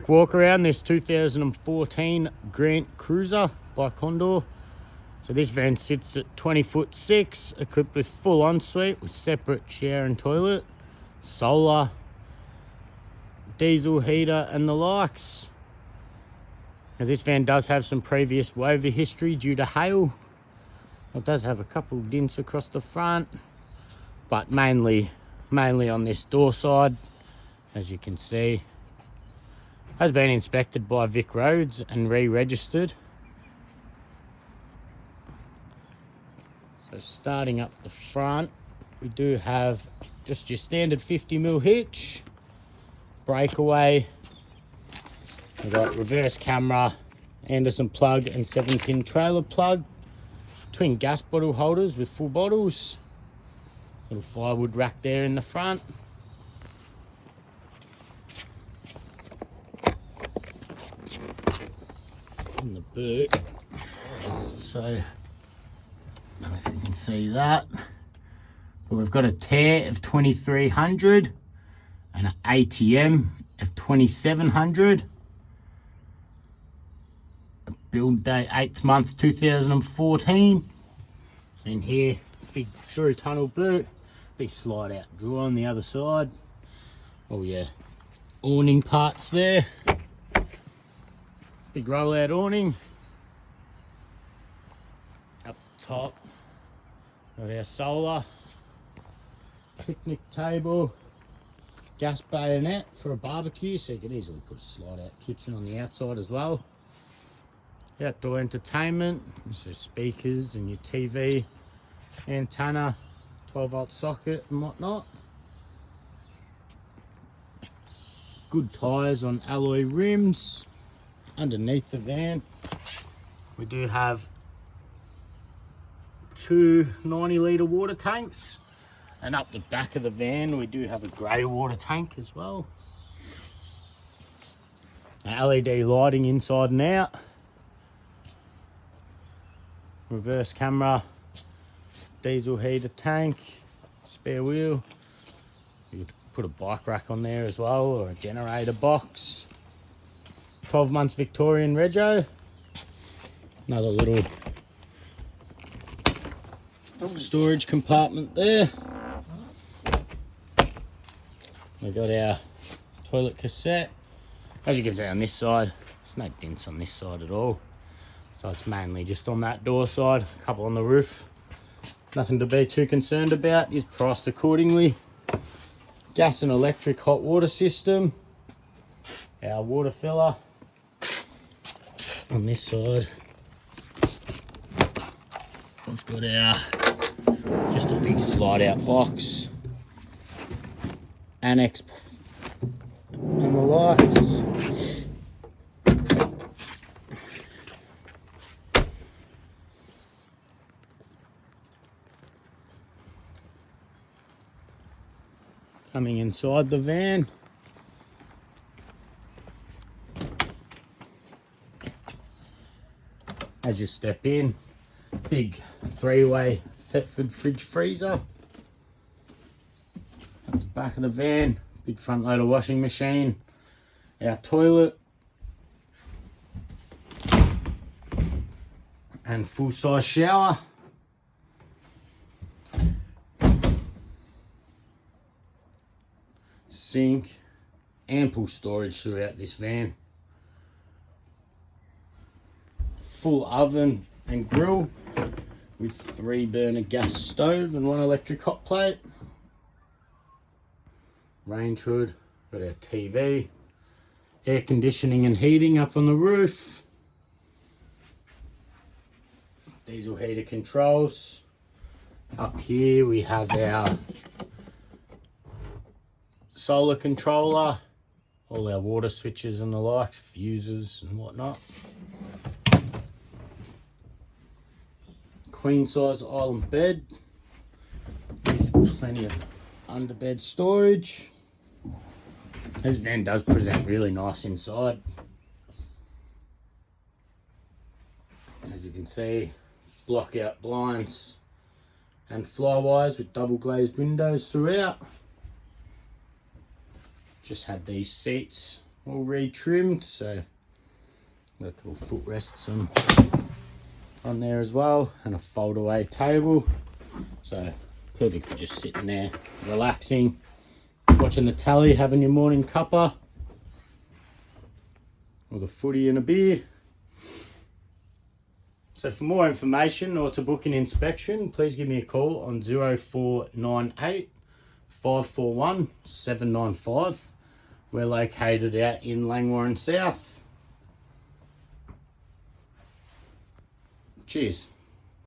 Walk around this 2014 Grant Cruiser by Condor. So this van sits at 20'6", equipped with full ensuite with separate shower and toilet, solar, diesel heater and the likes. Now this van does have some previous waiver history due to hail. It does have a couple of dents across the front, but mainly on this door side, as you can see. Has been inspected by VIC roads and re-registered. So starting up the front, we do have just your standard 50mm hitch, breakaway. We've got reverse camera, Anderson plug and 7-pin trailer plug, twin gas bottle holders with full bottles, little firewood rack there in the front. In the boot, so I don't know if you can see that, but we've got a tear of 2300 and an ATM of 2700. A build date 8th month 2014. In here, big through tunnel boot, big slide out drawer on the other side. Oh yeah, awning parts there. Big rollout awning. Up top, got our solar, picnic table, gas bayonet for a barbecue, so you can easily put a slide out kitchen on the outside as well. Outdoor entertainment, so speakers and your TV, antenna, 12-volt socket and whatnot. Good tyres on alloy rims. Underneath the van, we do have two 90-litre water tanks, and up the back of the van we do have a grey water tank as well. LED lighting inside and out, reverse camera, diesel heater tank, spare wheel. You could put a bike rack on there as well, or a generator box. 12 months Victorian rego. Another little storage compartment there. We've got our toilet cassette. As you can see on this side, there's no dents on this side at all. So it's mainly just on that door side, a couple on the roof. Nothing to be too concerned about, is priced accordingly. Gas and electric hot water system. Our water filler. On this side, we've got our, just a big slide out box, annex and the lights. Coming inside the van, as you step in, big 3-way Thetford fridge freezer. At the back of the van, big front loader washing machine, our toilet, and full size shower. Sink, ample storage throughout this van. Full oven and grill with 3-burner gas stove and 1 electric hot plate. Range hood, got our TV, air conditioning and heating up on the roof. Diesel heater controls. Up here we have our solar controller, all our water switches and the likes, fuses and whatnot. Queen size island bed with plenty of underbed storage. This van does present really nice inside. As you can see, block out blinds and flywires with double glazed windows throughout. Just had these seats all re-trimmed, so got a couple footrests on there as well, and a fold away table. So perfect for just sitting there, relaxing, watching the telly, having your morning cuppa, or the footy and a beer. So for more information or to book an inspection, please give me a call on 0498 541 795. We're located out in Langwarrin South. Cheers.